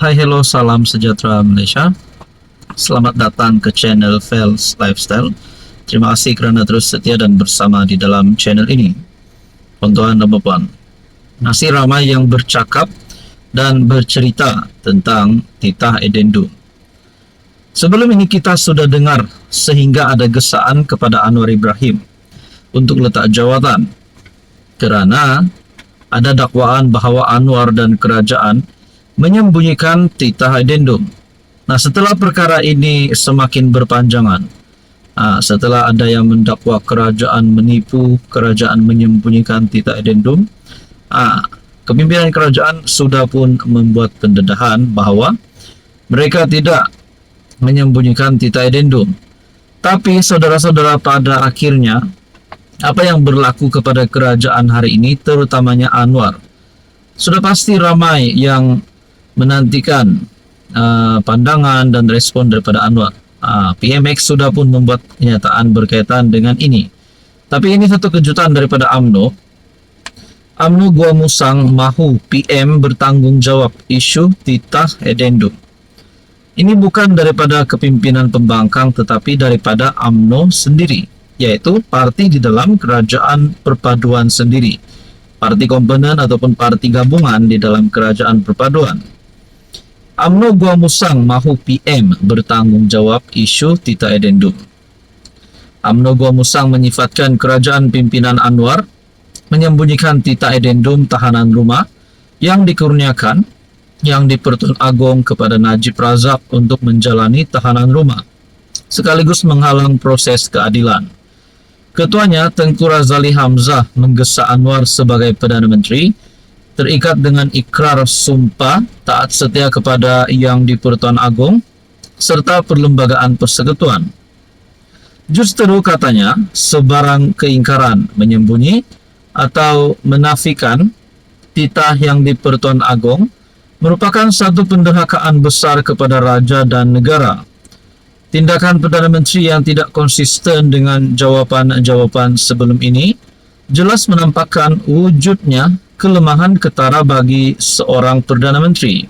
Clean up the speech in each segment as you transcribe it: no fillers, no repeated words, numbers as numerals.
Hai, hello, salam sejahtera Malaysia. Selamat datang ke channel Fels Lifestyle. Terima kasih kerana terus setia dan bersama di dalam channel ini. Tuan-tuan dan puan, masih ramai yang bercakap dan bercerita tentang titah edendum. Sebelum ini kita sudah dengar sehingga ada gesaan kepada Anwar Ibrahim untuk letak jawatan kerana ada dakwaan bahawa Anwar dan kerajaan menyembunyikan titah edendum. Nah, setelah perkara ini semakin berpanjangan, setelah ada yang mendakwa kerajaan menipu, kerajaan menyembunyikan titah edendum, kepimpinan kerajaan sudah pun membuat pendedahan bahawa mereka tidak menyembunyikan titah edendum. Tapi saudara-saudara, pada akhirnya apa yang berlaku kepada kerajaan hari ini, terutamanya Anwar, sudah pasti ramai yang menantikan pandangan dan respon daripada Anwar. PMX sudah pun membuat kenyataan berkaitan dengan ini. Tapi ini satu kejutan daripada UMNO. UMNO Gua Musang mahu PM bertanggungjawab isu titah edendum. Ini bukan daripada kepimpinan pembangkang tetapi daripada UMNO sendiri, yaitu parti di dalam kerajaan perpaduan sendiri, parti komponen ataupun parti gabungan di dalam kerajaan perpaduan. UMNO Gua Musang mahu PM bertanggungjawab isu titah edendum. UMNO Gua Musang menyifatkan kerajaan pimpinan Anwar menyembunyikan titah edendum tahanan rumah yang dikurniakan yang di-Pertuan Agong kepada Najib Razak untuk menjalani tahanan rumah, sekaligus menghalang proses keadilan. Ketuanya Tengku Razali Hamzah menggesa Anwar sebagai Perdana Menteri terikat dengan ikrar sumpah taat setia kepada Yang di-Pertuan Agong serta Perlembagaan Persekutuan. Justru katanya sebarang keingkaran, menyembunyi atau menafikan titah Yang di-Pertuan Agong merupakan satu penderhakaan besar kepada raja dan negara. Tindakan Perdana Menteri yang tidak konsisten dengan jawapan-jawapan sebelum ini jelas menampakkan wujudnya kelemahan ketara bagi seorang Perdana Menteri.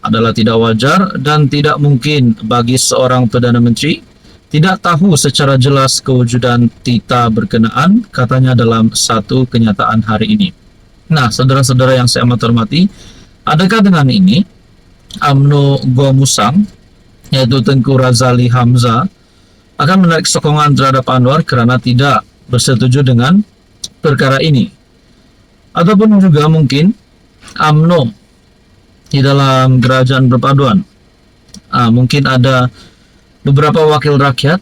Adalah tidak wajar dan tidak mungkin bagi seorang Perdana Menteri tidak tahu secara jelas kewujudan titah berkenaan, katanya dalam satu kenyataan hari ini. Nah, saudara-saudara yang saya amat hormati, adakah dengan ini UMNO Gua Musang, yaitu Tengku Razali Hamzah, akan menarik sokongan terhadap Anwar kerana tidak bersetuju dengan perkara ini? Ataupun juga mungkin UMNO di dalam kerajaan perpaduan, mungkin ada beberapa wakil rakyat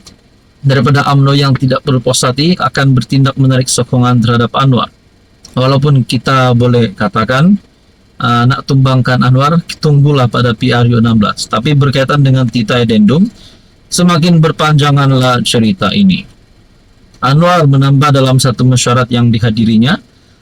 daripada UMNO yang tidak berpuas hati akan bertindak menarik sokongan terhadap Anwar. Walaupun kita boleh katakan nak tumbangkan Anwar, tunggulah pada PRU 16. Tapi berkaitan dengan titah edendum, semakin berpanjanganlah cerita ini. Anwar menambah dalam satu mesyuarat yang dihadirinya,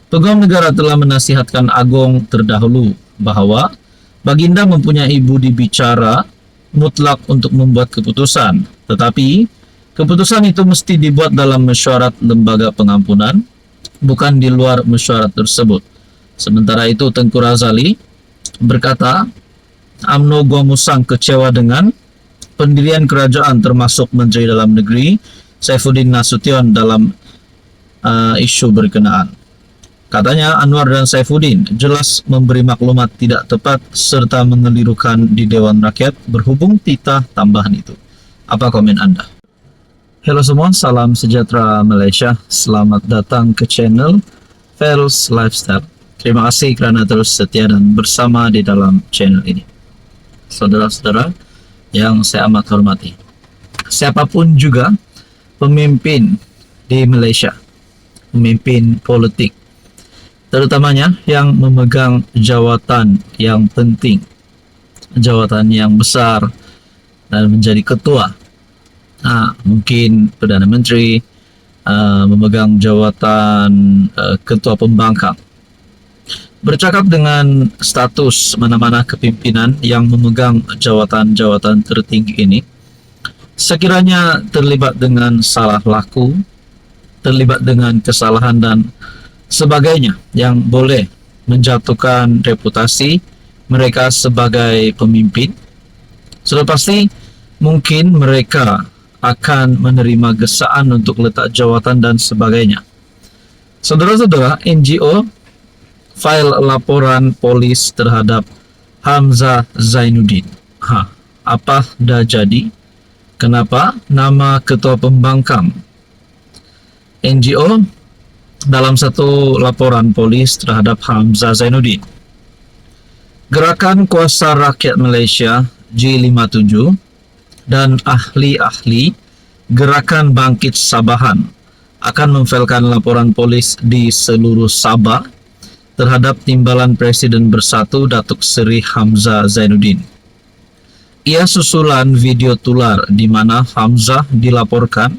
Peguam Negara telah menasihatkan Agong terdahulu bahawa Baginda mempunyai budi bicara mutlak untuk membuat keputusan, tetapi keputusan itu mesti dibuat dalam mesyuarat lembaga pengampunan, bukan di luar mesyuarat tersebut. Sementara itu Tengku Razali berkata, UMNO Gua Musang kecewa dengan pendirian kerajaan termasuk Menteri Dalam Negeri Saifuddin Nasution dalam isu berkenaan. Katanya Anwar dan Saifuddin jelas memberi maklumat tidak tepat serta mengelirukan di Dewan Rakyat berhubung titah tambahan itu. Apa komen Anda? Halo semua, salam sejahtera Malaysia. Selamat datang ke channel Fels Lifestyle. Terima kasih kerana terus setia dan bersama di dalam channel ini. Saudara-saudara yang saya amat hormati, siapapun juga pemimpin di Malaysia, pemimpin politik, terutamanya yang memegang jawatan yang penting, jawatan yang besar dan menjadi ketua, mungkin Perdana Menteri, memegang jawatan ketua pembangkang, bercakap dengan status mana-mana kepimpinan yang memegang jawatan-jawatan tertinggi ini, sekiranya terlibat dengan salah laku, terlibat dengan kesalahan dan sebagainya yang boleh menjatuhkan reputasi, mereka sebagai pemimpin. Sudah pasti mungkin mereka akan menerima gesaan untuk letak jawatan dan sebagainya. Saudara-saudara, NGO file laporan polis terhadap Hamzah Zainuddin. Apa dah jadi? Kenapa nama ketua pembangkang NGO dalam satu laporan polis terhadap Hamzah Zainuddin? Gerakan Kuasa Rakyat Malaysia G57 dan ahli-ahli Gerakan Bangkit Sabahan akan memfailkan laporan polis di seluruh Sabah terhadap Timbalan Presiden Bersatu Datuk Seri Hamzah Zainuddin. Ia susulan video tular di mana Hamzah dilaporkan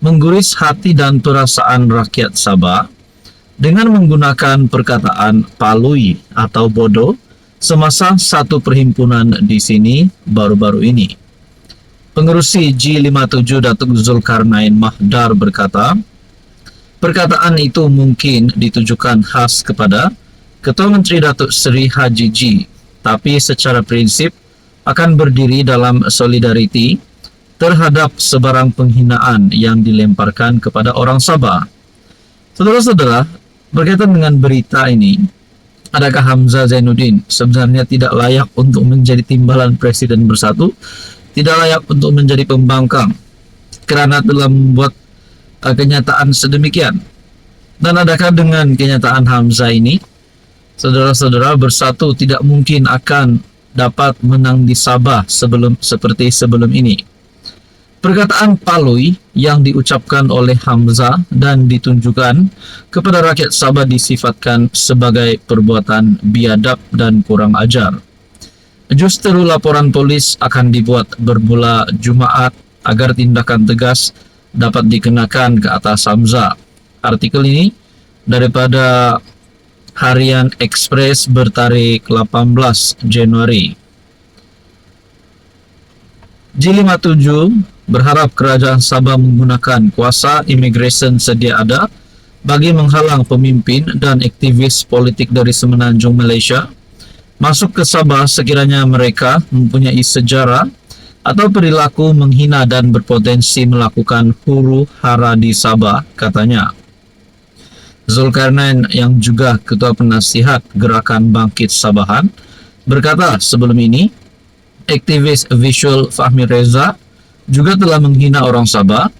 mengguris hati dan perasaan rakyat Sabah dengan menggunakan perkataan palui atau bodoh semasa satu perhimpunan di sini baru-baru ini. Pengerusi G57 Datuk Zulkarnain Mahdar berkata, perkataan itu mungkin ditujukan khas kepada Ketua Menteri Datuk Seri Haji G, tapi secara prinsip akan berdiri dalam solidariti terhadap sebarang penghinaan yang dilemparkan kepada orang Sabah. Saudara-saudara, berkaitan dengan berita ini, adakah Hamzah Zainuddin sebenarnya tidak layak untuk menjadi Timbalan Presiden Bersatu? Tidak layak untuk menjadi pembangkang kerana telah membuat kenyataan sedemikian? Dan adakah dengan kenyataan Hamzah ini, saudara-saudara, Bersatu tidak mungkin akan dapat menang di Sabah seperti sebelum ini? Perkataan palui yang diucapkan oleh Hamzah dan ditunjukkan kepada rakyat Sabah disifatkan sebagai perbuatan biadab dan kurang ajar. Justeru laporan polis akan dibuat bermula Jumaat agar tindakan tegas dapat dikenakan ke atas Hamzah. Artikel ini daripada Harian Express bertarikh 18 Januari. G57 berharap kerajaan Sabah menggunakan kuasa imigresen sedia ada bagi menghalang pemimpin dan aktivis politik dari semenanjung Malaysia masuk ke Sabah sekiranya mereka mempunyai sejarah atau perilaku menghina dan berpotensi melakukan huru hara di Sabah, katanya. Zulkarnain yang juga Ketua Penasihat Gerakan Bangkit Sabahan berkata sebelum ini, aktivis visual Fahmi Reza juga telah menghina orang Sabah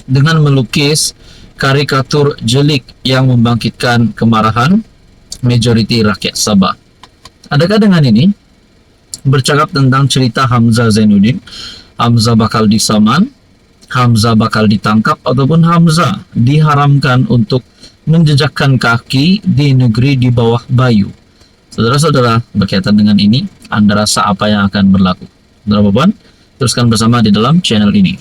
dengan melukis karikatur jelik yang membangkitkan kemarahan majoriti rakyat Sabah. Adakah dengan ini, bercakap tentang cerita Hamzah Zainuddin, Hamzah bakal disaman, Hamzah bakal ditangkap, ataupun Hamzah diharamkan untuk menjejakkan kaki di negeri di bawah bayu? Saudara-saudara, berkaitan dengan ini, Anda rasa apa yang akan berlaku? Saudara Bapak, teruskan bersama di dalam channel ini.